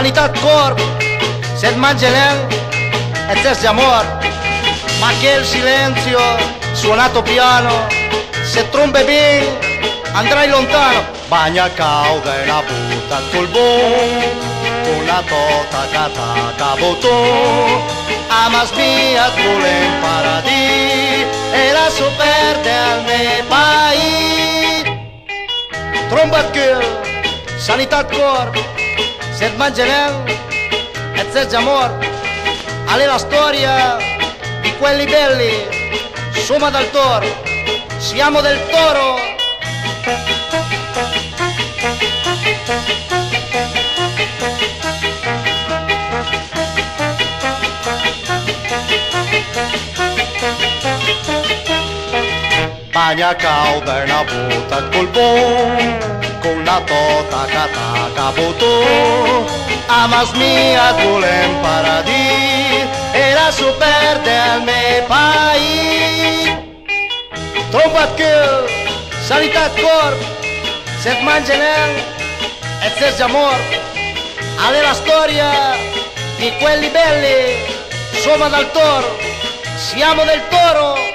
Sanitat Corp, se mangiano e se amor, ma che il silenzio suonato piano, se trombe bene andrai lontano. Bagna cauda e una butta col bon, con la tota cata botò, amas mia vuole in paradis e la superte al mio paese. Tromba che Sanitat Corp, se mangiano e se amor, alle la storia di quelli belli, somma dal toro, siamo del toro. Bagna cauda e una butta col bon, con la tota cataca botò, amas mia vuole in paradis e la superte al mio paese. Tromba che Sanitat Corp, se mangiano e se amor, alle la storia di quelli belli, somma dal toro, siamo del toro.